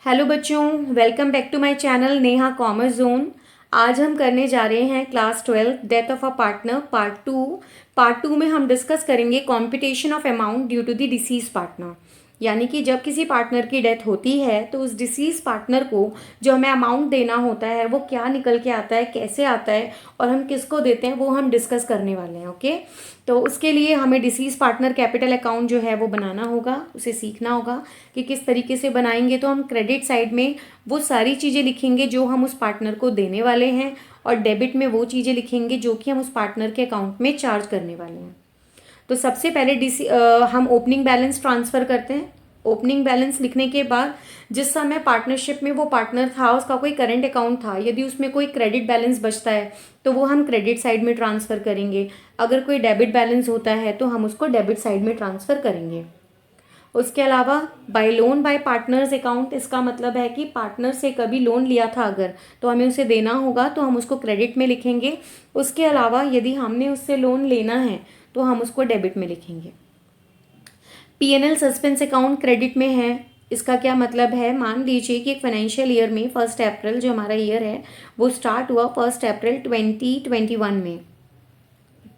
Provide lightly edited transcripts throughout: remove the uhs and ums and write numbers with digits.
Hello बच्चों, welcome back to my channel Neha commerce zone. आज हम करने जा रहे हैं class 12 death of a partner part two में हम डिस्कस करेंगे computation of amount due to the deceased partner. यानी कि जब किसी पार्टनर की डेथ होती है तो उस डिसीज पार्टनर को जो हमें अमाउंट देना होता है वो क्या निकल के आता है, कैसे आता है और हम किसको देते हैं वो हम डिस्कस करने वाले हैं। ओके, तो उसके लिए हमें डिसीज पार्टनर कैपिटल अकाउंट जो है वो बनाना होगा, उसे सीखना होगा कि किस तरीके से बनाएंगे। तो हम क्रेडिट साइड में वो सारी चीज़ें लिखेंगे जो हम उस पार्टनर को देने वाले हैं और डेबिट में वो चीज़ें लिखेंगे जो कि हम उस पार्टनर के अकाउंट में चार्ज करने वाले हैं। तो सबसे पहले हम ओपनिंग बैलेंस ट्रांसफ़र करते हैं। ओपनिंग बैलेंस लिखने के बाद जिस समय पार्टनरशिप में वो पार्टनर था उसका कोई करंट अकाउंट था, यदि उसमें कोई क्रेडिट बैलेंस बचता है तो वो हम क्रेडिट साइड में ट्रांसफ़र करेंगे। अगर कोई डेबिट बैलेंस होता है तो हम उसको डेबिट साइड में ट्रांसफ़र करेंगे। उसके अलावा bye loan by partners account, इसका मतलब है कि पार्टनर से कभी लोन लिया था अगर तो हमें उसे देना होगा तो हम उसको क्रेडिट में लिखेंगे। उसके अलावा यदि हमने उससे लोन लेना है तो हम उसको डेबिट में लिखेंगे। पीएनएल सस्पेंस अकाउंट क्रेडिट में है। इसका क्या मतलब है, मान लीजिए कि एक फाइनेंशियल ईयर में 1 अप्रैल जो हमारा ईयर है वो स्टार्ट हुआ 1 अप्रैल 2021 में।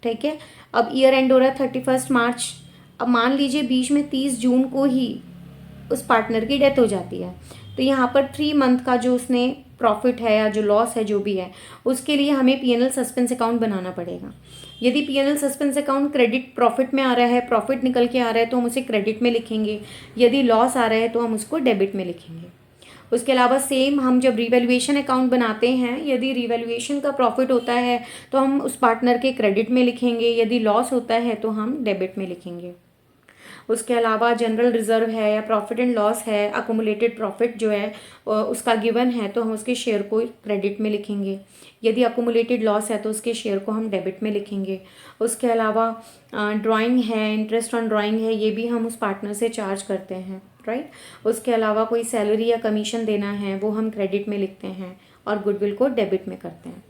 ठीक है, अब ईयर एंड हो रहा है 31 मार्च। अब मान लीजिए बीच में 30 जून को ही उस पार्टनर की डेथ हो जाती है तो यहाँ पर 3 मंथ का जो उसने प्रॉफिट है या जो लॉस है जो भी है उसके लिए हमें पीएनएल सस्पेंस अकाउंट बनाना पड़ेगा। यदि PNL suspense account credit profit में आ रहा है, प्रॉफिट निकल के आ रहा है तो हम उसे क्रेडिट में लिखेंगे। यदि लॉस आ रहा है तो हम उसको डेबिट में लिखेंगे। उसके अलावा सेम हम जब रिवैल्यूएशन अकाउंट बनाते हैं, यदि रिवैल्यूएशन का प्रॉफिट होता है तो हम उस पार्टनर के क्रेडिट में लिखेंगे, यदि लॉस होता है तो हम डेबिट में लिखेंगे। उसके अलावा जनरल रिजर्व है या प्रॉफिट एंड लॉस है, अकुमुलेटेड प्रॉफिट जो है उसका गिवन है तो हम उसके शेयर को क्रेडिट में लिखेंगे। यदि अकुमुलेटेड लॉस है तो उसके शेयर को हम डेबिट में लिखेंगे। उसके अलावा ड्राइंग है, इंटरेस्ट ऑन ड्राइंग है, ये भी हम उस पार्टनर से चार्ज करते हैं, राइट। उसके अलावा कोई सैलरी या कमीशन देना है वो हम क्रेडिट में लिखते हैं और गुडविल को डेबिट में करते हैं।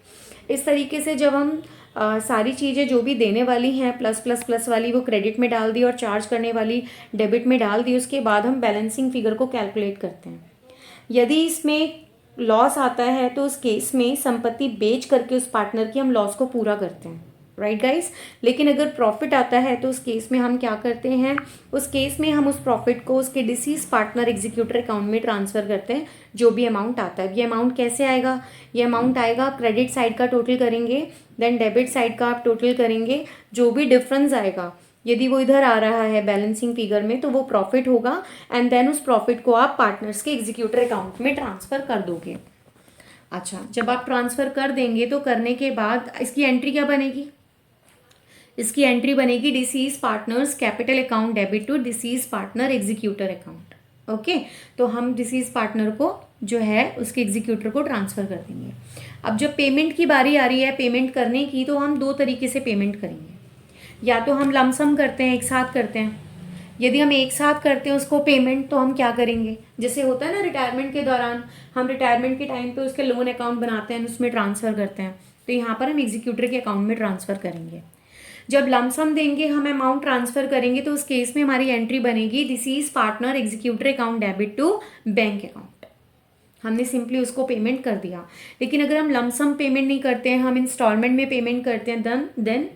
इस तरीके से जब हम सारी चीज़ें जो भी देने वाली हैं प्लस प्लस प्लस वाली वो क्रेडिट में डाल दी और चार्ज करने वाली डेबिट में डाल दी, उसके बाद हम बैलेंसिंग फिगर को कैलकुलेट करते हैं। यदि इसमें लॉस आता है तो उस केस में संपत्ति बेच करके उस पार्टनर की हम लॉस को पूरा करते हैं, राइट गाइस। लेकिन अगर प्रॉफिट आता है तो उस केस में हम क्या करते हैं, उस केस में हम उस प्रॉफिट को उसके डिसीज पार्टनर एग्जीक्यूटर अकाउंट में ट्रांसफ़र करते हैं जो भी अमाउंट आता है। ये अमाउंट कैसे आएगा, ये अमाउंट आएगा क्रेडिट साइड का टोटल करेंगे, देन डेबिट साइड का आप टोटल करेंगे। जो भी डिफरेंस आएगा यदि वो इधर आ रहा है बैलेंसिंग फिगर में तो वो प्रॉफिट होगा एंड देन उस प्रॉफिट को आप पार्टनर्स के एग्जीक्यूटर अकाउंट में ट्रांसफ़र कर दोगे। अच्छा, जब आप ट्रांसफ़र कर देंगे तो करने के बाद इसकी एंट्री क्या बनेगी, इसकी एंट्री बनेगी deceased partners capital account debit to deceased partner executor account. Okay, तो हम डिसीज पार्टनर को जो है उसके एग्जीक्यूटर को ट्रांसफ़र कर देंगे। अब जब पेमेंट की बारी आ रही है पेमेंट करने की तो हम 2 तरीके से पेमेंट करेंगे। या तो हम लमसम करते हैं, एक साथ करते हैं। यदि हम एक साथ करते हैं उसको पेमेंट तो हम क्या करेंगे, जैसे होता है ना रिटायरमेंट के दौरान हम रिटायरमेंट के टाइम पे उसके लोन अकाउंट बनाते हैं उसमें ट्रांसफ़र करते हैं, तो यहाँ पर हम एग्जीक्यूटर के अकाउंट में ट्रांसफ़र करेंगे। जब लमसम देंगे हम अमाउंट ट्रांसफ़र करेंगे तो उस केस में हमारी एंट्री बनेगी deceased partner executor account debit to bank account. हमने सिंपली उसको पेमेंट कर दिया। लेकिन अगर हम लमसम पेमेंट नहीं करते हैं, हम इंस्टॉलमेंट में पेमेंट करते हैं देन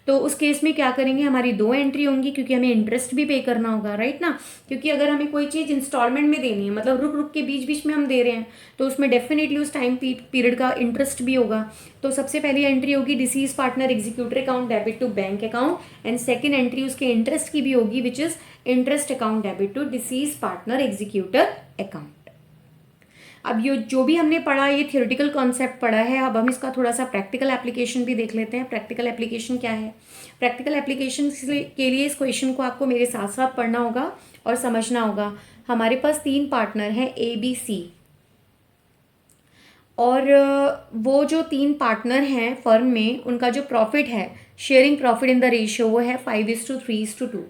तो उस केस में क्या करेंगे, हमारी 2 एंट्री होंगी क्योंकि हमें इंटरेस्ट भी पे करना होगा, राइट ना। क्योंकि अगर हमें कोई चीज़ इंस्टॉलमेंट में देनी है मतलब रुक रुक के बीच बीच में हम दे रहे हैं तो उसमें डेफिनेटली उस टाइम पीरियड का इंटरेस्ट भी होगा। तो सबसे पहली एंट्री होगी deceased partner executor account debit to bank account and second entry उसके इंटरेस्ट की भी होगी which is interest account debit to deceased partner executor account. अब ये जो भी हमने पढ़ा ये थियोरेटिकल कॉन्सेप्ट पढ़ा है, अब हम इसका थोड़ा सा प्रैक्टिकल एप्लीकेशन भी देख लेते हैं। प्रैक्टिकल एप्लीकेशन क्या है, प्रैक्टिकल एप्लीकेशन के लिए इस क्वेश्चन को आपको मेरे साथ साथ पढ़ना होगा और समझना होगा। हमारे पास 3 पार्टनर हैं ए बी सी और वो जो 3 पार्टनर हैं फर्म में उनका जो प्रॉफिट है sharing profit in the ratio वो है 5:3:2।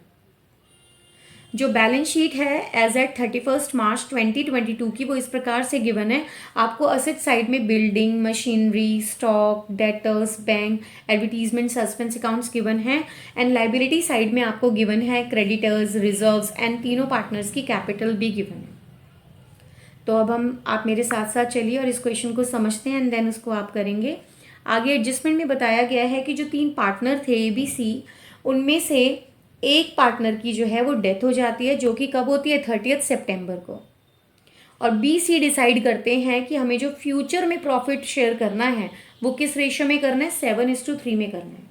जो बैलेंस शीट है एज एट 31 मार्च 2022 की वो इस प्रकार से गिवन है। आपको असेट साइड में building, machinery, stock, debtors, bank, advertisement, suspense accounts given है एंड लाइबिलिटी साइड में आपको गिवन है क्रेडिटर्स, रिजर्व्स एंड तीनों पार्टनर्स की कैपिटल भी गिवन है। तो अब हम आप मेरे साथ साथ चलिए और इस क्वेश्चन को समझते हैं एंड देन उसको आप करेंगे। आगे एडजस्टमेंट में बताया गया है कि जो 3 पार्टनर थे ABC, उनमें से एक पार्टनर की जो है वो डेथ हो जाती है, जो कि कब होती है 30 सितंबर को। और BC डिसाइड करते हैं कि हमें जो फ्यूचर में प्रॉफिट शेयर करना है वो किस रेशियो में करना है, 7:3 में करना है।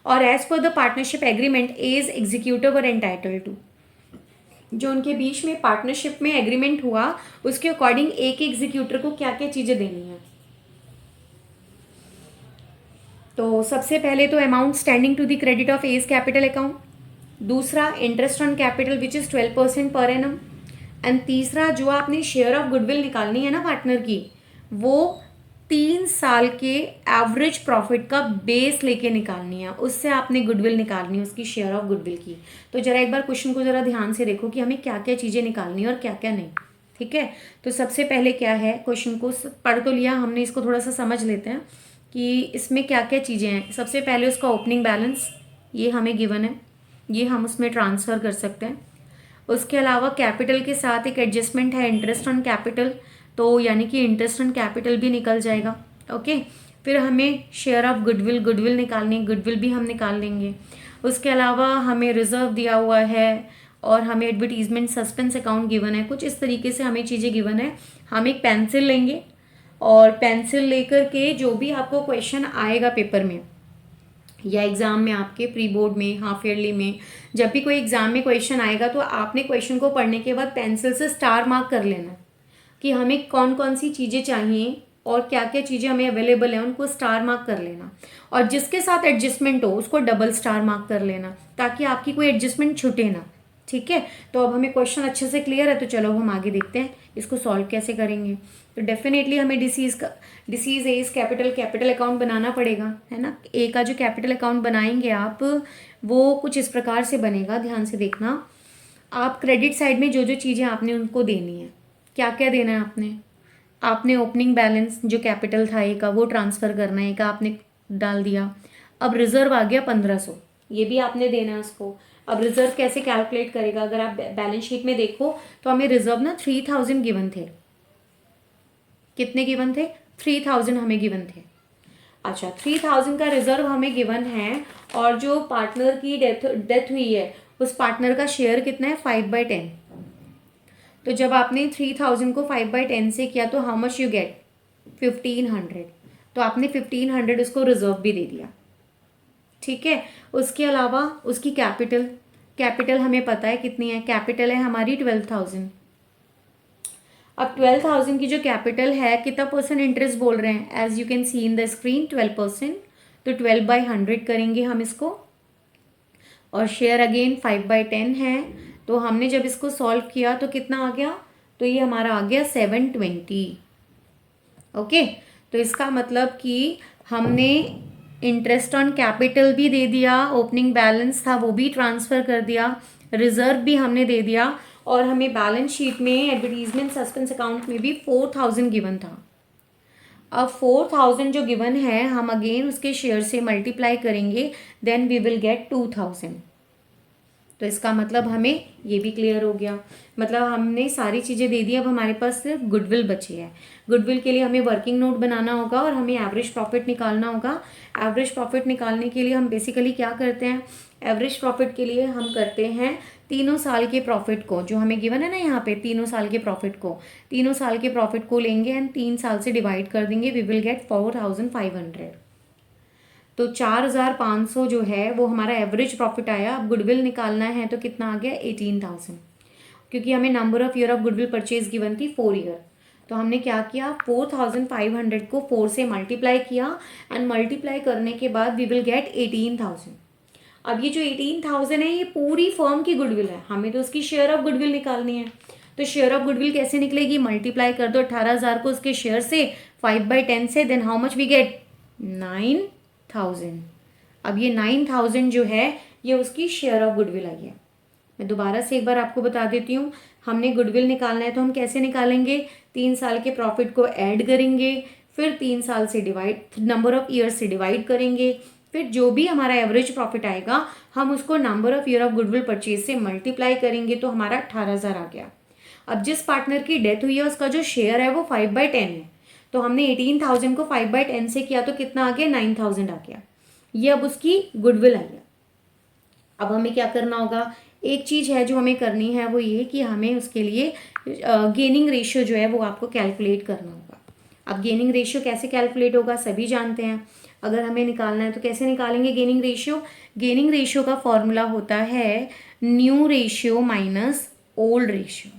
और as per the partnership agreement A is executive और एंटाइटल टू, जो उनके बीच में पार्टनरशिप में एग्रीमेंट हुआ उसके अकॉर्डिंग एक एग्जीक्यूटर को क्या क्या चीज़ें देनी है। तो सबसे पहले तो amount standing to the credit of as capital account, दूसरा interest on capital which is 12% per annum, and तीसरा जो आपने शेयर ऑफ गुडविल निकालनी है ना पार्टनर की, वो 3 साल के एवरेज प्रॉफिट का बेस लेके निकालनी है, उससे आपने गुडविल निकालनी है उसकी शेयर ऑफ गुडविल की। तो जरा एक बार क्वेश्चन को जरा ध्यान से देखो कि हमें क्या क्या चीज़ें निकालनी है और क्या क्या नहीं। ठीक है, तो सबसे पहले क्या है, क्वेश्चन को पढ़ तो लिया हमने, इसको थोड़ा सा समझ लेते हैं कि इसमें क्या क्या चीज़ें हैं। सबसे पहले उसका ओपनिंग बैलेंस, ये हमें गिवन है, ये हम उसमें ट्रांसफ़र कर सकते हैं। उसके अलावा कैपिटल के साथ एक एडजस्टमेंट है इंटरेस्ट ऑन कैपिटल, तो यानी कि इंटरेस्ट ऑन कैपिटल भी निकल जाएगा। ओके, फिर हमें शेयर ऑफ गुडविल, गुडविल निकालनी, गुडविल भी हम निकाल लेंगे। उसके अलावा हमें रिजर्व दिया हुआ है और हमें एडवर्टीजमेंट सस्पेंस अकाउंट गिवन है, कुछ इस तरीके से हमें चीज़ें गिवन है। हम एक पेंसिल लेंगे और पेंसिल लेकर के जो भी आपको क्वेश्चन आएगा पेपर में या एग्ज़ाम में, आपके प्री बोर्ड में, हाफ ईयरली में, जब भी कोई एग्ज़ाम में क्वेश्चन आएगा तो आपने क्वेश्चन को पढ़ने के बाद पेंसिल से स्टार मार्क कर लेना कि हमें कौन कौन सी चीज़ें चाहिए और क्या क्या चीज़ें हमें अवेलेबल हैं, उनको स्टार मार्क कर लेना। और जिसके साथ एडजस्टमेंट हो उसको डबल स्टार मार्क कर लेना ताकि आपकी कोई एडजस्टमेंट छूटे ना। ठीक है, तो अब हमें क्वेश्चन अच्छे से क्लियर है, तो चलो हम आगे देखते हैं इसको सॉल्व कैसे करेंगे। तो डेफिनेटली हमें डिसीज एज कैपिटल अकाउंट बनाना पड़ेगा, है ना। ए का जो कैपिटल अकाउंट बनाएंगे आप, वो कुछ इस प्रकार से बनेगा, ध्यान से देखना। आप क्रेडिट साइड में जो जो चीज़ें आपने उनको देनी है, क्या क्या देना है आपने ओपनिंग बैलेंस जो कैपिटल था ए का वो ट्रांसफ़र करना है, ए का आपने डाल दिया। अब रिजर्व आ गया 1500, ये भी आपने देना है उसको। अब रिजर्व कैसे कैलकुलेट करेगा, अगर आप बैलेंस शीट में देखो तो हमें रिजर्व ना 3000 गिवन थे। कितने गिवन थे, 3000 हमें गिवन थे। अच्छा, 3000 का रिजर्व हमें गिवन है और जो पार्टनर की डेथ हुई है उस पार्टनर का शेयर कितना है, 5/10। तो जब आपने 3000 को 5/10 से किया तो हाउ मच यू गेट, 1500। तो आपने 1500 उसको रिजर्व भी दे दिया। ठीक है, उसके अलावा उसकी कैपिटल हमें पता है कितनी है, कैपिटल है हमारी 12,000। अब 12,000 की जो कैपिटल है, कितना परसेंट इंटरेस्ट बोल रहे हैं, as you can see in the screen 12%। तो 12/100 करेंगे हम इसको, और शेयर अगेन 5/10 है। तो हमने जब इसको सॉल्व किया तो कितना आ गया, तो ये हमारा आ गया 720। ओके, तो इसका मतलब कि हमने इंटरेस्ट ऑन कैपिटल भी दे दिया, ओपनिंग बैलेंस था वो भी ट्रांसफ़र कर दिया, रिजर्व भी हमने दे दिया, और हमें बैलेंस शीट में एडवर्टीजमेंट सस्पेंस अकाउंट में भी 4000 गिवन था। अब 4000 जो गिवन है हम अगेन उसके शेयर से मल्टीप्लाई करेंगे, देन वी विल गेट 2000। तो इसका मतलब हमें ये भी क्लियर हो गया, मतलब हमने सारी चीज़ें दे दी। अब हमारे पास सिर्फ गुडविल बची है। गुडविल के लिए हमें वर्किंग नोट बनाना होगा और हमें एवरेज प्रॉफिट निकालना होगा। एवरेज प्रॉफिट निकालने के लिए हम बेसिकली क्या करते हैं, एवरेज प्रॉफिट के लिए हम करते हैं 3 साल के प्रॉफिट को, जो हमें गिवन है ना यहाँ पे, 3 साल के प्रॉफिट को, 3 साल के प्रॉफिट को लेंगे एंड 3 साल से डिवाइड कर देंगे, वी विल गेट 4500। तो 4500 जो है वो हमारा एवरेज प्रॉफिट आया। अब गुडविल निकालना है तो कितना आ गया, 18,000, क्योंकि हमें number of year of goodwill purchase given थी 4 ईयर। तो हमने क्या किया, 4500 को 4 से मल्टीप्लाई किया एंड मल्टीप्लाई करने के बाद वी विल गेट 18,000। अब ये जो 18,000 है ये पूरी फर्म की गुडविल है, हमें तो उसकी शेयर ऑफ गुडविल निकालनी है। तो शेयर ऑफ गुडविल कैसे निकलेगी, मल्टीप्लाई कर दो 18,000 को उसके शेयर से 5/10 से, then how much we get, 9,000। अब ये 9,000 जो है ये उसकी शेयर ऑफ गुडविल आई है। मैं दोबारा से एक बार आपको बता देती हूँ, हमने गुडविल निकालना है तो हम कैसे निकालेंगे, 3 साल के प्रॉफिट को ऐड करेंगे, फिर 3 साल से डिवाइड, नंबर ऑफ ईयर से डिवाइड करेंगे, फिर जो भी हमारा एवरेज प्रॉफिट आएगा हम उसको number of year of goodwill purchase से मल्टीप्लाई करेंगे, तो हमारा 18,000 आ गया। अब जिस पार्टनर की डेथ हुई है उसका जो शेयर है वो 5/10 है, तो हमने 18,000 को 5/10 से किया तो कितना आ गया, 9,000 आ गया। ये अब उसकी गुडविल आई है। अब हमें क्या करना होगा, एक चीज़ है जो हमें करनी है, वो ये कि हमें उसके लिए गेनिंग रेशियो जो है वो आपको कैलकुलेट करना होगा। अब गेनिंग रेशियो कैसे कैलकुलेट होगा सभी जानते हैं। अगर हमें निकालना है तो कैसे निकालेंगे गेनिंग रेशियो? गेनिंग रेशियो का फॉर्मूला होता है new ratio minus old ratio.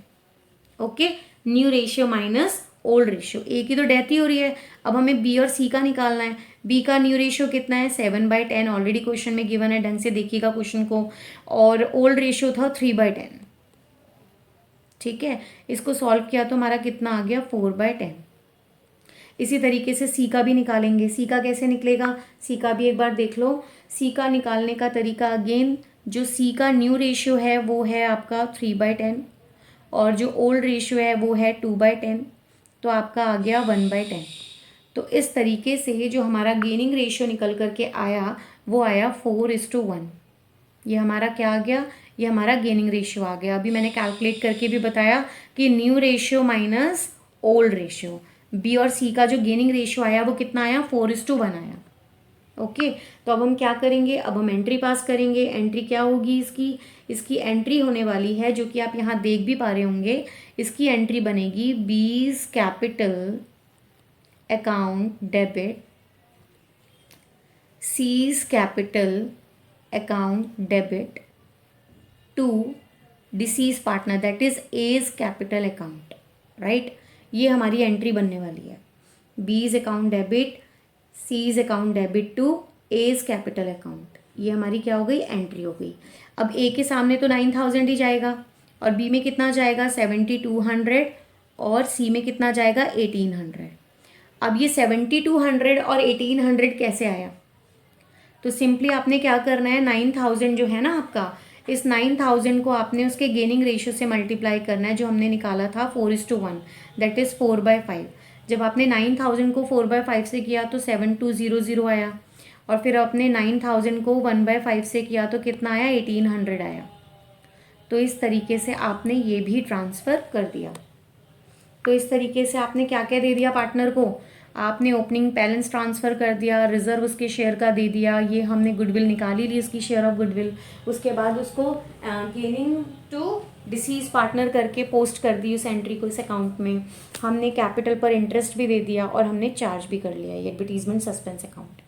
Okay, new ratio minus old ratio. ए की तो डेथ ही हो रही है, अब हमें बी और सी का निकालना है। बी का न्यू रेशियो कितना है, 7/10, ऑलरेडी क्वेश्चन में गिवन है, ढंग से देखिएगा क्वेश्चन को। और ओल्ड रेशियो था 3/10। ठीक है, इसको सॉल्व किया तो हमारा कितना आ गया, 4/10। इसी तरीके से सी का भी निकालेंगे। सी का कैसे निकलेगा, सी का भी एक बार देख लो। सी का निकालने का तरीका अगेन, जो सी का न्यू रेशियो है वो है आपका 3/10 और जो ओल्ड रेशियो है वो है 2/10, तो आपका आ गया 1/10। तो इस तरीके से जो हमारा गेनिंग रेशियो निकल करके आया वो आया 4:1। ये हमारा क्या आ गया, ये हमारा गेनिंग रेशियो आ गया। अभी मैंने कैलकुलेट करके भी बताया कि new ratio minus old ratio, B और सी का जो गेनिंग रेशियो आया वो कितना आया, 4:1 आया। ओके, तो अब हम क्या करेंगे, अब हम एंट्री पास करेंगे। एंट्री क्या होगी इसकी, इसकी एंट्री होने वाली है जो कि आप यहाँ देख भी पा रहे होंगे। इसकी एंट्री बनेगी B's capital account debit, C's capital account debit to deceased partner, that is A's capital account, right. ये हमारी एंट्री बनने वाली है, B's account debit, C's account debit to A's capital account. ये हमारी क्या हो गई, एंट्री हो गई। अब ए के सामने तो 9,000 ही जाएगा और बी में कितना जाएगा, 7,200 और सी में कितना जाएगा, 1,800। अब ये 7,200 और 1,800 कैसे आया, तो सिंपली आपने क्या करना है, 9,000 जो है ना आपका, इस 9,000 को आपने उसके गेनिंग रेशियो से मल्टीप्लाई करना है जो हमने निकाला था 4:1, दैट इज़ 4/5। जब आपने 9,000 को 4/5 से किया तो 7,200 आया और फिर आपने 9,000 को 1/5 से किया तो कितना आया, 1,800 आया। तो इस तरीके से आपने ये भी ट्रांसफ़र कर दिया। तो इस तरीके से आपने क्या क्या दे दिया पार्टनर को, आपने ओपनिंग बैलेंस ट्रांसफ़र कर दिया, रिजर्व उसके शेयर का दे दिया, ये हमने गुडविल निकाली ली उसकी शेयर ऑफ गुडविल। उसके बाद उसको गेनिंग टू डिसीज पार्टनर करके पोस्ट कर दी उस एंट्री को इस अकाउंट में। हमने कैपिटल पर इंटरेस्ट भी दे दिया और हमने चार्ज भी कर लिया ये एडवर्टीजमेंट सस्पेंस अकाउंट।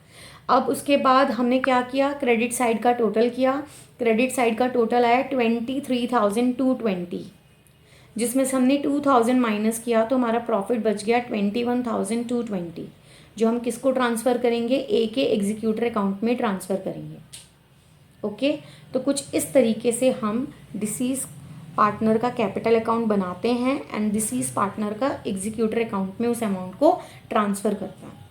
अब उसके बाद हमने क्या किया, क्रेडिट साइड का टोटल किया। क्रेडिट साइड का टोटल आया 23,220, जिसमें से हमने 2,000 माइनस किया तो हमारा प्रॉफिट बच गया 21,220, जो हम किसको ट्रांसफ़र करेंगे, ए के एग्जीक्यूटर अकाउंट में ट्रांसफ़र करेंगे। ओके, तो कुछ इस तरीके से हम डिसीज पार्टनर का कैपिटल अकाउंट बनाते हैं एंड डिसीज पार्टनर का एग्जीक्यूटर अकाउंट में उस अमाउंट को ट्रांसफ़र करते हैं।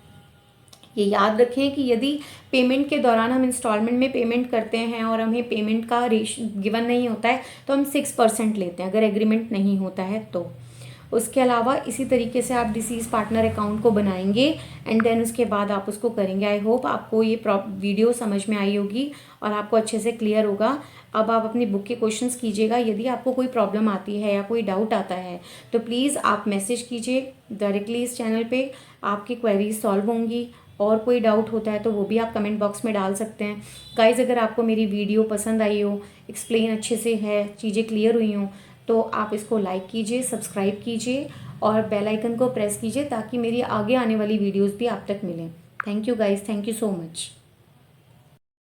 ये याद रखें कि यदि पेमेंट के दौरान हम इंस्टॉलमेंट में पेमेंट करते हैं और हमें पेमेंट का गिवन नहीं होता है तो हम 6% लेते हैं, अगर एग्रीमेंट नहीं होता है तो। उसके अलावा इसी तरीके से आप डिसीज पार्टनर अकाउंट को बनाएंगे एंड देन उसके बाद आप उसको करेंगे। आई होप आपको ये वीडियो समझ में आई होगी और आपको अच्छे से क्लियर होगा। अब आप अपनी बुक के क्वेश्चंस कीजिएगा। यदि आपको कोई प्रॉब्लम आती है या कोई डाउट आता है तो प्लीज़ आप मैसेज कीजिए डायरेक्टली इस चैनल पे, आपकी क्वेरीज सॉल्व होंगी। और कोई डाउट होता है तो वो भी आप कमेंट बॉक्स में डाल सकते हैं। गाइज़, अगर आपको मेरी वीडियो पसंद आई हो, एक्सप्लेन अच्छे से है, चीज़ें क्लियर हुई हों, तो आप इसको लाइक कीजिए, सब्सक्राइब कीजिए और बेल आइकन को प्रेस कीजिए ताकि मेरी आगे आने वाली वीडियोस भी आप तक मिलें। Thank you guys, thank you so much.